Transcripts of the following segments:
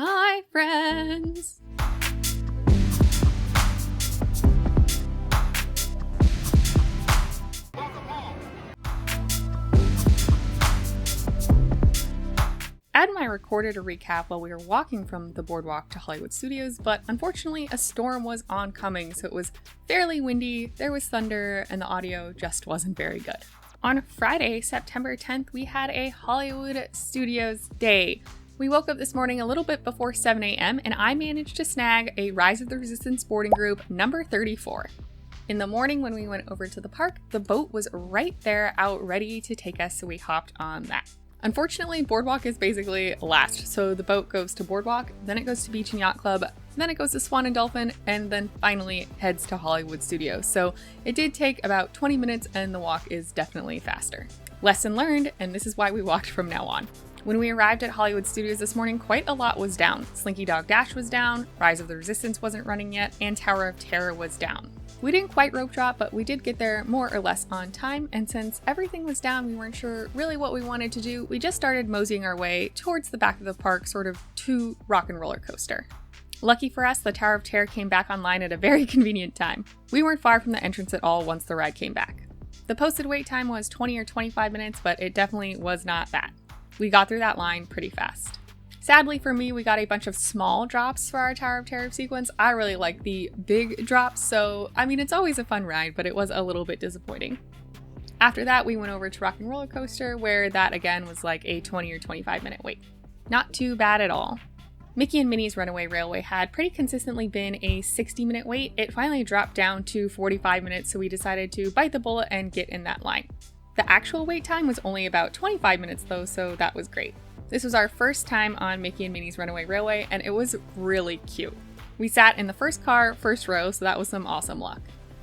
Hi, friends! Adam and I recorded a recap while we were walking from the boardwalk to Hollywood Studios, but unfortunately a storm was oncoming, so it was fairly windy, there was thunder, and the audio just wasn't very good. On Friday, September 10th, we had a Hollywood Studios day. We woke up this morning a little bit before 7 a.m. and I managed to snag a Rise of the Resistance boarding group number 34. In the morning when we went over to the park, the boat was right there out ready to take us, so we hopped on that. Unfortunately, Boardwalk is basically last, so the boat goes to Boardwalk, then it goes to Beach and Yacht Club, then it goes to Swan and Dolphin, and then finally heads to Hollywood Studios. So it did take about 20 minutes and the walk is definitely faster. Lesson learned, and this is why we walked from now on. When we arrived at Hollywood Studios this morning, quite a lot was down. Slinky Dog Dash was down, Rise of the Resistance wasn't running yet, and Tower of Terror was down. We didn't quite rope drop, but we did get there more or less on time, and since everything was down, we weren't sure really what we wanted to do, we just started moseying our way towards the back of the park, sort of to Rock and Roller Coaster. Lucky for us, the Tower of Terror came back online at a very convenient time. We weren't far from the entrance at all once the ride came back. The posted wait time was 20 or 25 minutes, but it definitely was not that. We got through that line pretty fast. Sadly for me, we got a bunch of small drops for our Tower of Terror sequence. I really like the big drops, so I mean, it's always a fun ride, but it was a little bit disappointing. After that, we went over to Rock and Roller Coaster, where that again was like a 20 or 25 minute wait. Not too bad at all. Mickey and Minnie's Runaway Railway had pretty consistently been a 60-minute wait. It finally dropped down to 45 minutes, so we decided to bite the bullet and get in that line. The actual wait time was only about 25 minutes though, so that was great. This was our first time on Mickey and Minnie's Runaway Railway, and it was really cute. We sat in the first car, first row, so that was some awesome luck.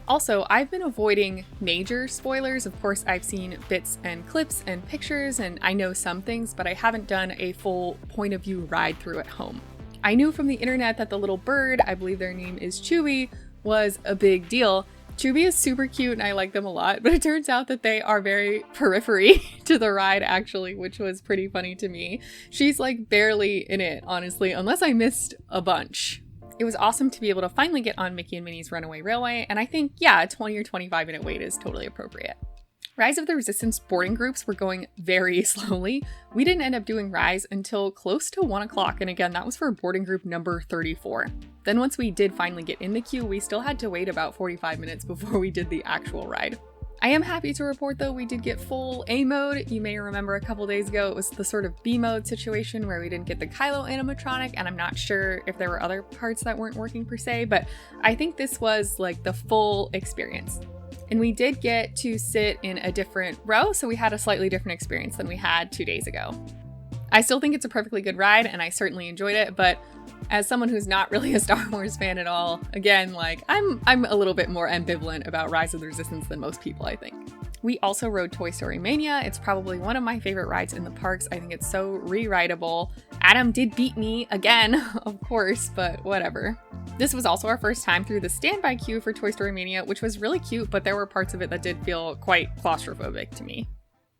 Also, I've been avoiding major spoilers. Of course, I've seen bits and clips and pictures, and I know some things, but I haven't done a full point of view ride through at home. I knew from the internet that the little bird, I believe their name is Chewie, was a big deal. Chewie is super cute and I like them a lot, but it turns out that they are very periphery to the ride actually, which was pretty funny to me. She's like barely in it, honestly, unless I missed a bunch. It was awesome to be able to finally get on Mickey and Minnie's Runaway Railway, and I think, yeah, a 20 or 25 minute wait is totally appropriate. Rise of the Resistance boarding groups were going very slowly. We didn't end up doing Rise until close to 1 o'clock, and again, that was for boarding group number 34. Then once we did finally get in the queue, we still had to wait about 45 minutes before we did the actual ride. I am happy to report though, we did get full A mode. You may remember a couple days ago, it was the sort of B mode situation where we didn't get the Kylo animatronic, and I'm not sure if there were other parts that weren't working per se, but I think this was like the full experience. And we did get to sit in a different row, so we had a slightly different experience than we had 2 days ago. I still think it's a perfectly good ride, and I certainly enjoyed it, but as someone who's not really a Star Wars fan at all, again, like, I'm a little bit more ambivalent about Rise of the Resistance than most people, I think. We also rode Toy Story Mania. It's probably one of my favorite rides in the parks. I think it's so re-rideable. Adam did beat me again, of course, but whatever. This was also our first time through the standby queue for Toy Story Mania, which was really cute, but there were parts of it that did feel quite claustrophobic to me.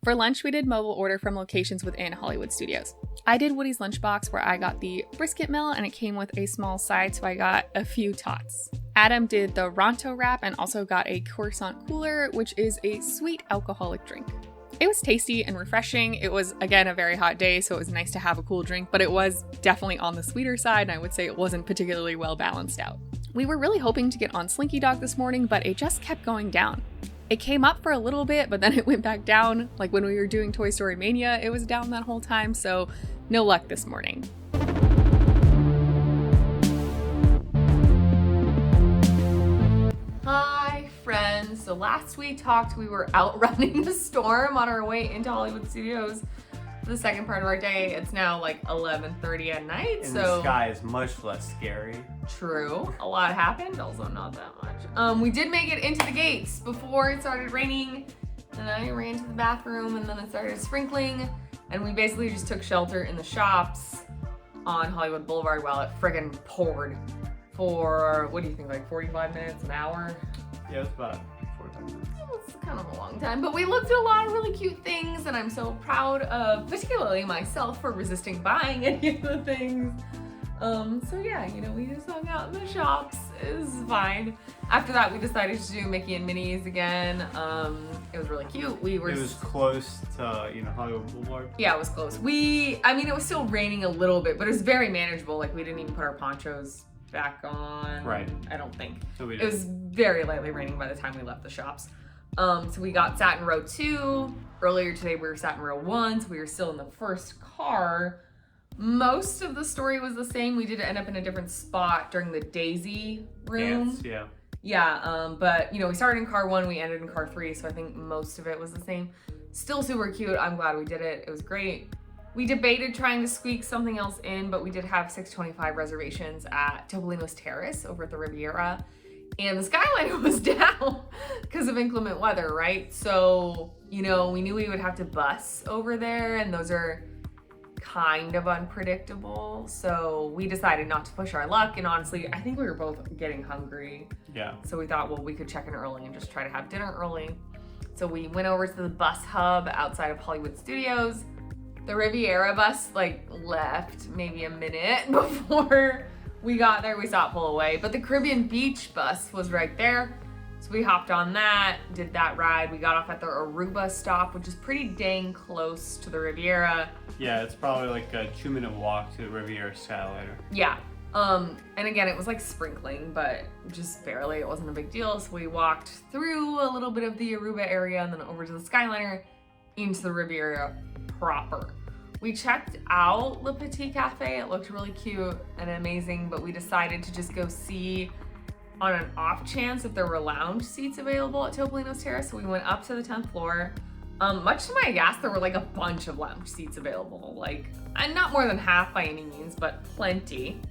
For lunch, we did mobile order from locations within Hollywood Studios. I did Woody's Lunchbox, where I got the brisket meal and it came with a small side, so I got a few tots. Adam did the Ronto wrap and also got a croissant cooler, which is a sweet alcoholic drink. It was tasty and refreshing. It was, again, a very hot day, so it was nice to have a cool drink, but it was definitely on the sweeter side, and I would say it wasn't particularly well balanced out. We were really hoping to get on Slinky Dog this morning, but it just kept going down. It came up for a little bit, but then it went back down. Like when we were doing Toy Story Mania, it was down that whole time, so no luck this morning. Hi, friends. So last we talked, we were outrunning the storm on our way into Hollywood Studios for the second part of our day. It's now like 11:30 at night, And so the sky is much less scary. true. A lot happened, also not that much. We did make it into the gates before it started raining, and I ran to the bathroom, and then it started sprinkling, and we basically just took shelter in the shops on Hollywood Boulevard while it friggin' poured for, what do you think, like 45 minutes, an hour? Yeah, it's about 45 minutes. It's kind of a long time, but we looked at a lot of really cute things, and I'm so proud of, particularly myself, for resisting buying any of the things. So yeah, we just hung out in the shops. It was fine. After that, we decided to do Mickey and Minnie's again. It was really cute. It was close to, Hollywood Boulevard. Yeah, it was close. It was still raining a little bit, but it was very manageable. Like, we didn't even put our ponchos back on. Right. I don't think. So it was very lightly raining by the time we left the shops. So we sat in row 2. Earlier today, we were sat in row 1, so we were still in the first car. Most of the story was the same. We did end up in a different spot during the Daisy room. Dance, yeah. Yeah, but we started in car 1, we ended in car 3, so I think most of it was the same. Still super cute. I'm glad we did it. It was great. We debated trying to squeak something else in, but we did have 625 reservations at Topolino's Terrace over at the Riviera. And the Skyliner was down because of inclement weather, right? So, we knew we would have to bus over there, and those are kind of unpredictable. So we decided not to push our luck. And honestly, I think we were both getting hungry. Yeah. So we thought, well, we could check in early and just try to have dinner early. So we went over to the bus hub outside of Hollywood Studios. The Riviera bus left maybe a minute before we got there. We saw it pull away, but the Caribbean Beach bus was right there. So we hopped on that, did that ride. We got off at the Aruba stop, which is pretty dang close to the Riviera. Yeah, it's probably like a 2-minute walk to the Riviera Skyliner. Yeah. And again, it was sprinkling, but just barely. It wasn't a big deal. So we walked through a little bit of the Aruba area and then over to the Skyliner into the Riviera proper. We checked out Le Petit Cafe. It looked really cute and amazing, but we decided to just go see on an off chance if there were lounge seats available at Topolino's Terrace. So we went up to the 10th floor. Much to my aghast, there were a bunch of lounge seats available. And not more than half by any means, but plenty.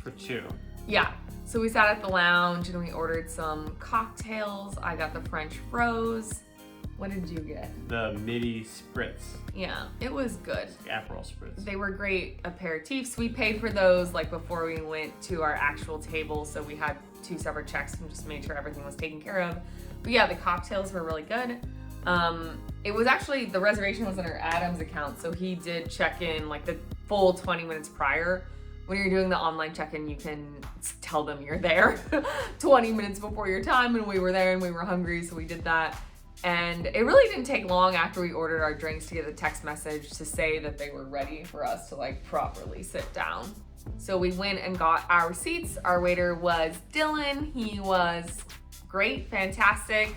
For 2. Yeah. So we sat at the lounge and we ordered some cocktails. I got the French Rose. What did you get? The Midi Spritz. Yeah, it was good. Aperol Spritz. They were great aperitifs. We paid for those before we went to our actual table, so we had 2 separate checks and just made sure everything was taken care of. But yeah, the cocktails were really good. It was actually, the reservation was under Adam's account, so he did check in the full 20 minutes prior. When you're doing the online check-in, you can tell them you're there 20 minutes before your time, and we were there and we were hungry, so we did that. And it really didn't take long after we ordered our drinks to get a text message to say that they were ready for us to properly sit down. So we went and got our seats. Our waiter was Dylan. He was great, fantastic.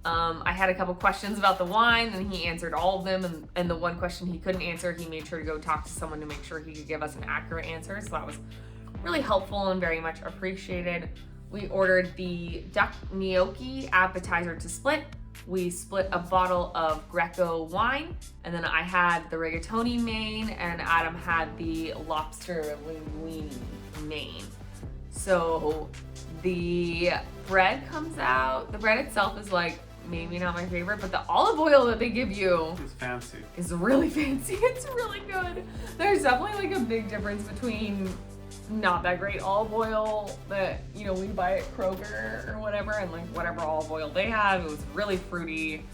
I had a couple questions about the wine and he answered all of them. And the one question he couldn't answer, he made sure to go talk to someone to make sure he could give us an accurate answer. So that was really helpful and very much appreciated. We ordered the duck gnocchi appetizer to split. We split a bottle of Greco wine, and then I had the rigatoni main, and Adam had the lobster linguine main. So the bread comes out. The bread itself is maybe not my favorite, but the olive oil that they give you is fancy. Is really fancy. It's really good. There's definitely a big difference between not that great olive oil that we buy at Kroger or whatever, and whatever olive oil they have. It was really fruity.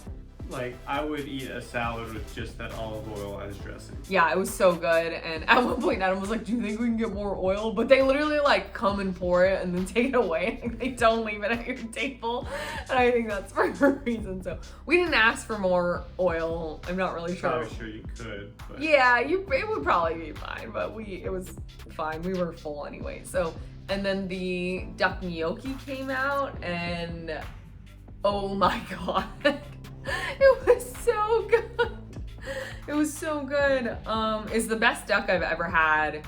I would eat a salad with just that olive oil as dressing. Yeah, it was so good. And at one point Adam was like, do you think we can get more oil? But they literally come and pour it and then take it away. They don't leave it at your table. And I think that's for a reason. So we didn't ask for more oil. I'm not really sure. Probably sure you could. But... Yeah, it would probably be fine, but it was fine. We were full anyway. So, and then the duck gnocchi came out and oh my God. It was so good. It was so good. It's the best duck I've ever had,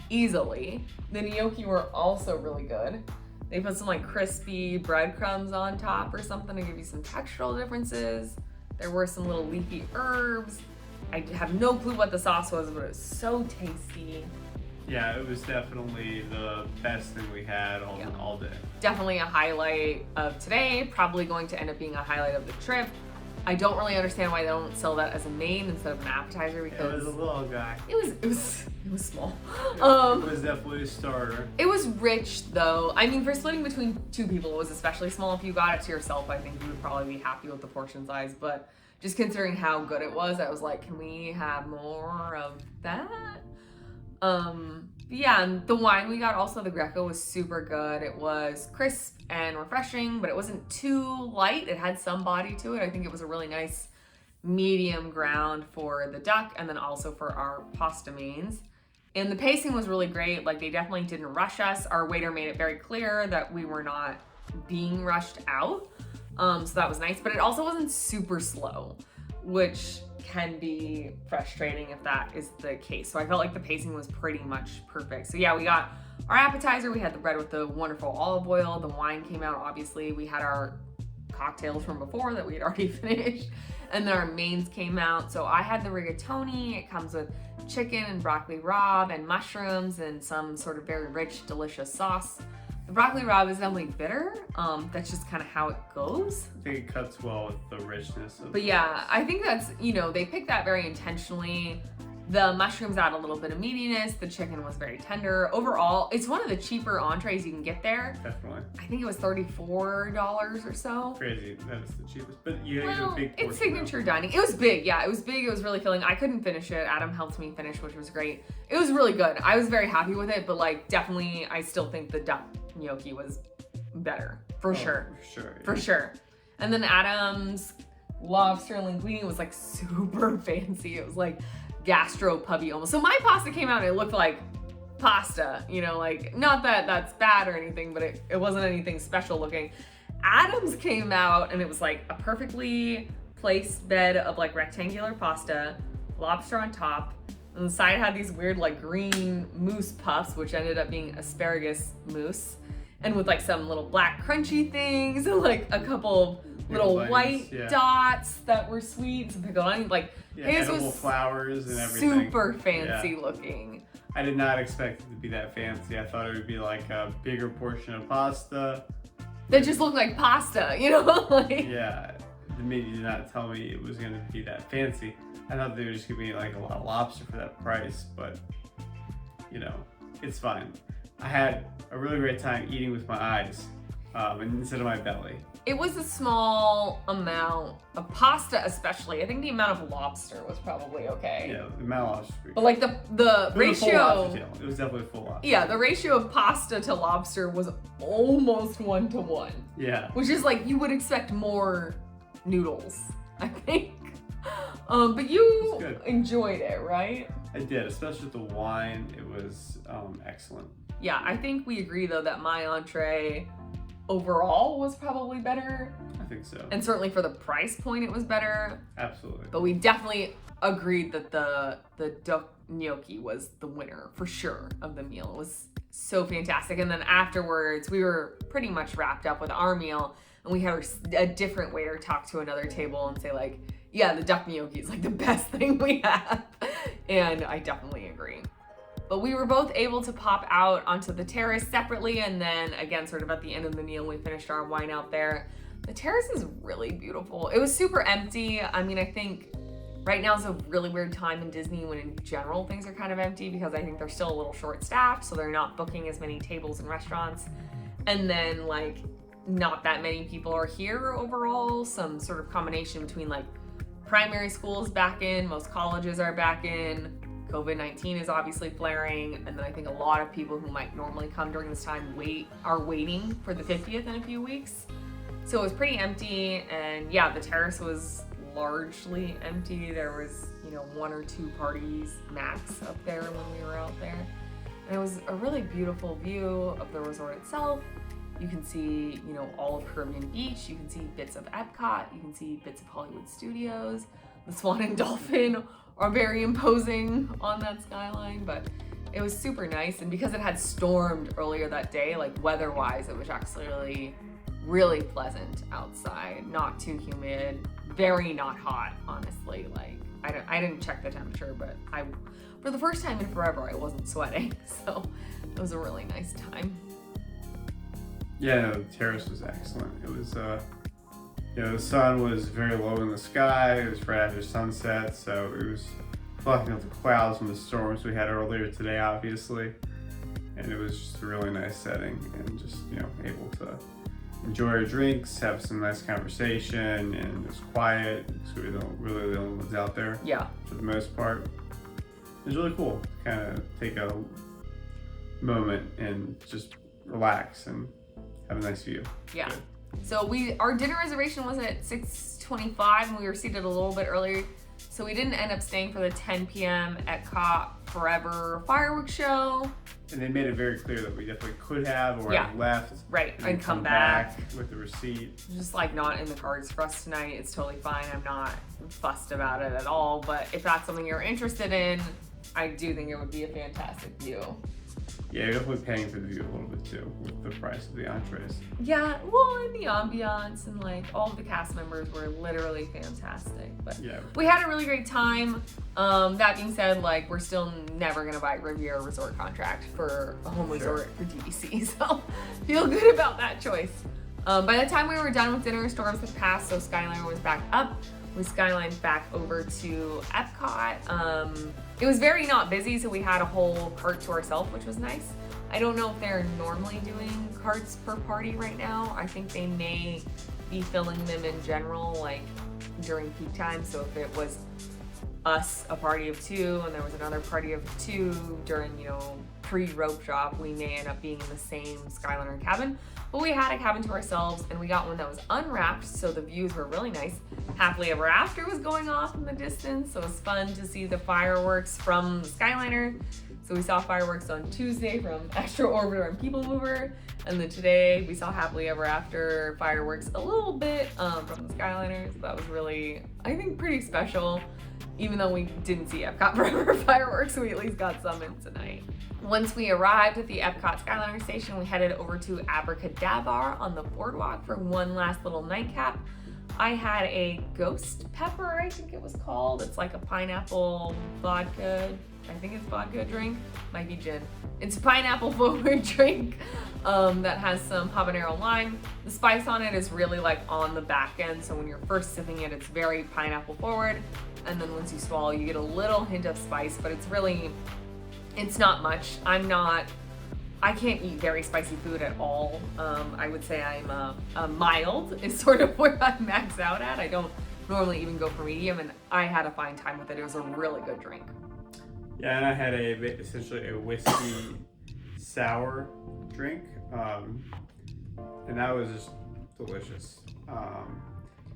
easily. The gnocchi were also really good. They put some crispy breadcrumbs on top or something to give you some textural differences. There were some little leafy herbs. I have no clue what the sauce was, but it was so tasty. Yeah, it was definitely the best thing we had all day. Definitely a highlight of today. Probably going to end up being a highlight of the trip. I don't really understand why they don't sell that as a main instead of an appetizer, because it was a little guy. It was small. It was definitely a starter. It was rich though. I mean, for splitting between 2 people, it was especially small. If you got it to yourself, I think you would probably be happy with the portion size. But just considering how good it was, I was like, can we have more of that? Yeah, and the wine we got, also the Greco, was super good. It was crisp and refreshing, but it wasn't too light. It had some body to it. I think it was a really nice medium ground for the duck and then also for our pasta mains. And the pacing was really great. Like, they definitely didn't rush us. Our waiter made it very clear that we were not being rushed out. So that was nice, but it also wasn't super slow, which can be frustrating if that is the case. So I felt like the pacing was pretty much perfect. So yeah, we got our appetizer, we had the bread with the wonderful olive oil, the wine came out, obviously. We had our cocktails from before that we had already finished, and then our mains came out. So I had the rigatoni. It comes with chicken and broccoli rabe and mushrooms and some sort of very rich, delicious sauce. The broccoli rabe is definitely bitter. That's just kind of how it goes. I think it cuts well with the richness of But yeah, I think that's, they picked that very intentionally. The mushrooms add a little bit of meatiness. The chicken was very tender. Overall, it's one of the cheaper entrees you can get there. Definitely. I think it was $34 or so. Crazy. That is the cheapest. But you had Well, a big portion. it's signature dining. It was big, yeah. It was big. It was really filling. I couldn't finish it. Adam helped me finish, which was great. It was really good. I was very happy with it, but definitely, I still think the duck gnocchi was better, for sure. For sure. Yeah. For sure. And then Adam's lobster linguine was super fancy. It was gastro pubby almost. So my pasta came out and it looked like pasta, not that that's bad or anything, but it wasn't anything special looking. Adam's came out and it was a perfectly placed bed of rectangular pasta, lobster on top, and the side had these weird green mousse puffs, which ended up being asparagus mousse, and with some little black crunchy things and a couple of little white dots that were sweet, some pickled onion, his edible was flowers and everything. super fancy looking. I did not expect it to be that fancy. I thought it would be a bigger portion of pasta. That just looked like pasta, Yeah, the menu did not tell me it was going to be that fancy. I thought they were just giving me a lot of lobster for that price, but it's fine. I had a really great time eating with my eyes instead of my belly. It was a small amount of pasta, especially. I think the amount of lobster was probably okay. Yeah, the amount of lobster. But the It was a full ratio. lobster tail. It was definitely a full lobster. Yeah, the ratio of pasta to lobster was almost 1-to-1. Yeah. Which is you would expect more noodles, I think. But you enjoyed it, right? I did, especially with the wine. It was excellent. Yeah, I think we agree though that my entree overall was probably better. I think so. And certainly for the price point, it was better. Absolutely. But we definitely agreed that the duck gnocchi was the winner for sure of the meal. It was so fantastic. And then afterwards, we were pretty much wrapped up with our meal, and we had a different waiter talk to another table and say yeah, the duck gnocchi is the best thing we have. And I definitely agree. But we were both able to pop out onto the terrace separately, and then again, sort of at the end of the meal, we finished our wine out there. The terrace is really beautiful. It was super empty. I mean, I think right now is a really weird time in Disney when in general things are kind of empty, because I think they're still a little short-staffed, so they're not booking as many tables in restaurants. And then not that many people are here overall. Some sort of combination between primary schools back in, most colleges are back in, COVID-19 is obviously flaring, and then I think a lot of people who might normally come during this time are waiting for the 50th in a few weeks. So it was pretty empty, and yeah, the terrace was largely empty. There was, 1 or 2 parties max up there when we were out there. And it was a really beautiful view of the resort itself. You can see, all of Caribbean Beach. You can see bits of Epcot. You can see bits of Hollywood Studios. The Swan and Dolphin are very imposing on that skyline, but it was super nice. And because it had stormed earlier that day, weather-wise, it was actually really, really pleasant outside. Not too humid, very not hot, honestly. I didn't check the temperature, but for the first time in forever, I wasn't sweating. So it was a really nice time. Yeah, no, the terrace was excellent. It was, the sun was very low in the sky. It was right after sunset, so it was blocking out the clouds from the storms we had earlier today, obviously. And it was just a really nice setting, and just, able to enjoy our drinks, have some nice conversation, and it was quiet, so we don't really the only ones out there. Yeah. For the most part. It was really cool to kind of take a moment and just relax and have a nice view. Yeah. Good. So our dinner reservation was at 6:25 and we were seated a little bit earlier. So we didn't end up staying for the 10 p.m. Epcot Forever fireworks show. And they made it very clear that we definitely could have or have left. Right, And and come back. with the receipt. Just like not in the cards for us tonight. It's totally fine. I'm not fussed about it at all. But if that's something you're interested in, I do think it would be a fantastic view. Yeah, you're definitely paying for the view a little bit too with the price of the entrees. Yeah, well, and the ambiance and like all of the cast members were literally fantastic. But Yeah. we had a really great time. That being said, like we're still never gonna buy Riviera Resort contract for a home resort for DVC. So feel good about that choice. By the time we were done with dinner, storms had passed, so Skyliner was back up. We skylined back over to Epcot. It was very not busy, so we had a whole cart to ourselves, which was nice. I don't know if they're normally doing carts per party right now. I think they may be filling them in general, like during peak time. So if it was us, a party of 2, and there was another party of 2 during, pre-rope drop, we may end up being in the same Skyliner cabin. But we had a cabin to ourselves, and we got one that was unwrapped, so the views were really nice. Happily Ever After was going off in the distance, so it was fun to see the fireworks from Skyliner. So we saw fireworks on Tuesday from Astro Orbiter and People Mover, and then today we saw Happily Ever After fireworks a little bit from the Skyliner. So that was really, I think, pretty special. Even though we didn't see Epcot Forever fireworks, we at least got some in tonight. Once we arrived at the Epcot Skyliner station, we headed over to Abracadabar on the boardwalk for one last little nightcap. I had a ghost pepper, I think it was called. It's like a pineapple vodka, I think it's vodka drink, might be gin. It's a pineapple forward drink that has some habanero lime. The spice on it is really like on the back end, so when you're first sipping it, it's very pineapple forward. And then once you swallow, you get a little hint of spice, but it's not much. I can't eat very spicy food at all. I would say I'm a mild is sort of where I max out at. I don't normally even go for medium, and I had a fine time with it. It was a really good drink. Yeah, and I had essentially a whiskey sour drink, and that was just delicious.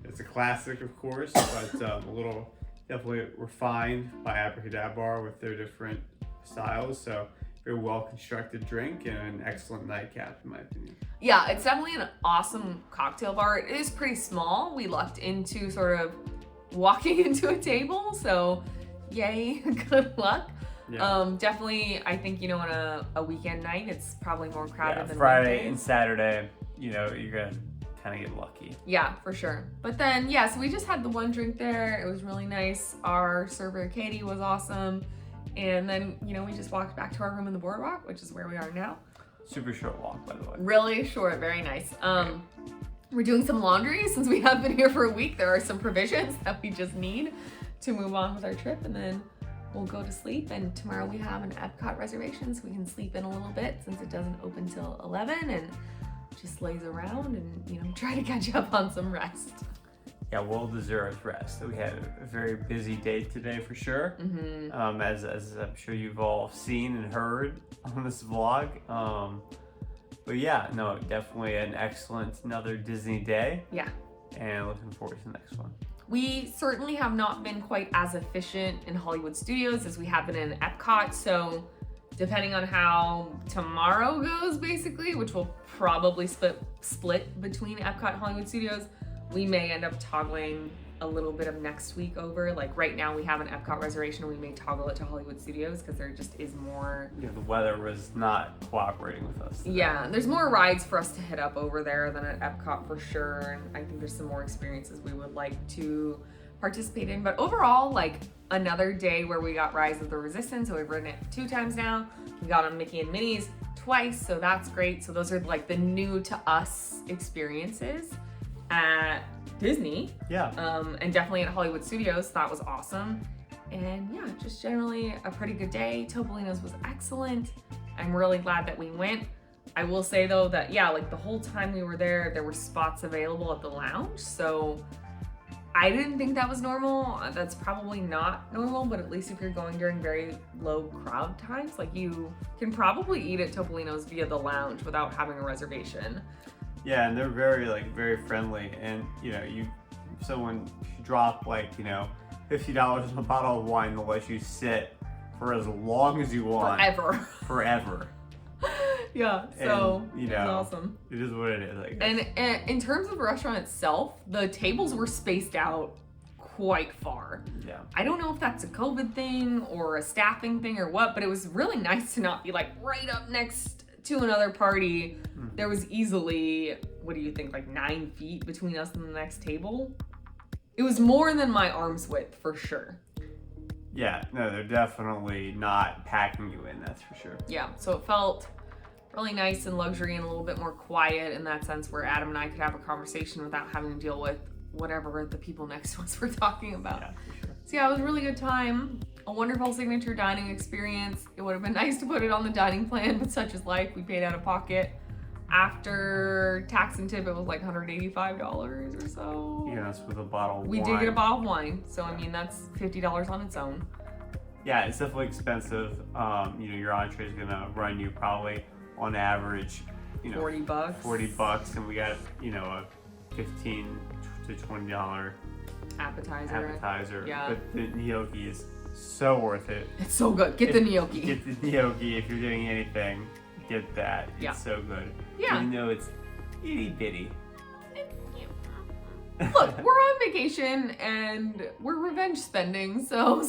It's a classic, of course, but a little definitely refined by Abracadabar with their different styles. So very well constructed drink and an excellent nightcap, in my opinion. Yeah, it's definitely an awesome cocktail bar. It is pretty small. We lucked into sort of walking into a table, so yay, good luck. Yeah. Definitely, I think, on a weekend night, it's probably more crowded than Friday weekdays. and Saturday, you're gonna kind of get lucky. Yeah, for sure. But then, so we just had the one drink there. It was really nice. Our server, Katie, was awesome. And then, we just walked back to our room in the boardwalk, which is where we are now. Super short walk, by the way. Really short, very nice. We're doing some laundry since we have been here for a week. There are some provisions that we just need to move on with our trip, and then we'll go to sleep. And tomorrow we have an Epcot reservation, so we can sleep in a little bit since it doesn't open till 11, and just lays around and try to catch up on some rest. Yeah, well-deserved rest. We had a very busy day today for sure. Mm-hmm. As I'm sure you've all seen and heard on this vlog. But yeah, no, definitely an excellent another Disney day. Yeah. And looking forward to the next one. We certainly have not been quite as efficient in Hollywood Studios as we have been in Epcot. So depending on how tomorrow goes, basically, which will probably split between Epcot and Hollywood Studios, we may end up toggling a little bit of next week over. Like right now we have an Epcot reservation, we may toggle it to Hollywood Studios because there just is more. Yeah, the weather was not cooperating with us today. Yeah, there's more rides for us to hit up over there than at Epcot for sure. And I think there's some more experiences we would like to participate in. But overall, like another day where we got Rise of the Resistance. So we've ridden it 2 times now. We got on Mickey and Minnie's twice, so that's great. So those are like the new to us experiences at Disney. Yeah. And definitely at Hollywood Studios. That was awesome. And yeah, just generally a pretty good day. Topolino's was excellent. I'm really glad that we went. I will say though that, like the whole time we were there were spots available at the lounge. So I didn't think that was normal. That's probably not normal, but at least if you're going during very low crowd times, like you can probably eat at Topolino's via the lounge without having a reservation. Yeah, and they're very friendly, and someone drop $50 on a bottle of wine, they'll let you sit for as long as you want. Forever. Yeah, so and, it's awesome. It is what it is, I guess. And in terms of the restaurant itself, the tables were spaced out quite far. Yeah. I don't know if that's a COVID thing or a staffing thing or what, but it was really nice to not be like right up next to another party. Mm-hmm. There was easily, what do you think, like 9 feet between us and the next table? It was more than my arm's width for sure. Yeah, no, they're definitely not packing you in, that's for sure. Yeah, so it felt really nice and luxury and a little bit more quiet in that sense, where Adam and I could have a conversation without having to deal with whatever the people next to us were talking about. Yeah, for sure. So yeah, it was a really good time. A wonderful signature dining experience. It would have been nice to put it on the dining plan, but such is life. We paid out of pocket. After tax and tip, it was like $185 or so. Yeah, that's with a bottle of We wine. did get a bottle of wine, so I mean that's $50 on its own. Yeah, it's definitely expensive. Your entree is gonna run you probably on average, $40. $40, and we got a $15 to $20 appetizer. Yeah. But the gnocchi is so worth it. It's so good. Get the gnocchi. Get the gnocchi if you're doing anything. Get that. Yeah. It's so good. Yeah. Even though it's itty bitty. Look, we're on vacation and we're revenge spending, so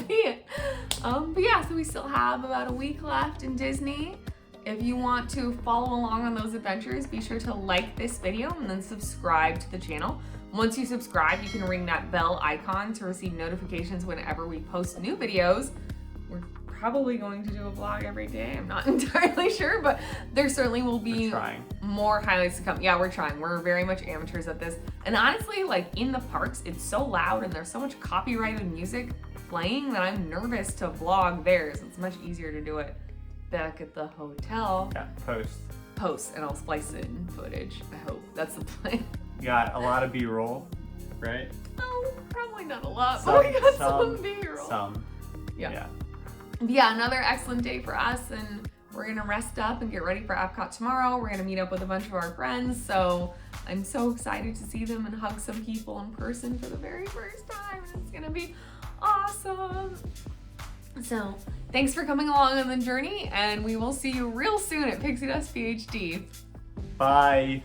be it. But yeah, so we still have about a week left in Disney. If you want to follow along on those adventures, be sure to like this video and then subscribe to the channel. Once you subscribe, you can ring that bell icon to receive notifications whenever we post new videos. We're probably going to do a vlog every day. I'm not entirely sure, but there certainly will be more highlights to come. Yeah, we're trying. We're very much amateurs at this. And honestly, like in the parks, it's so loud and there's so much copyrighted music playing that I'm nervous to vlog there. So it's much easier to do it back at the hotel. Yeah, Post, and I'll splice it in footage. I hope that's the plan. You got a lot of B-roll, right? Oh, probably not a lot, but we got some B-roll. Some. Yeah. Yeah, another excellent day for us, and we're gonna rest up and get ready for Epcot tomorrow. We're gonna meet up with a bunch of our friends, so I'm so excited to see them and hug some people in person for the very first time. It's gonna be awesome. So thanks for coming along on the journey, and we will see you real soon at Pixie Dust PhD. Bye.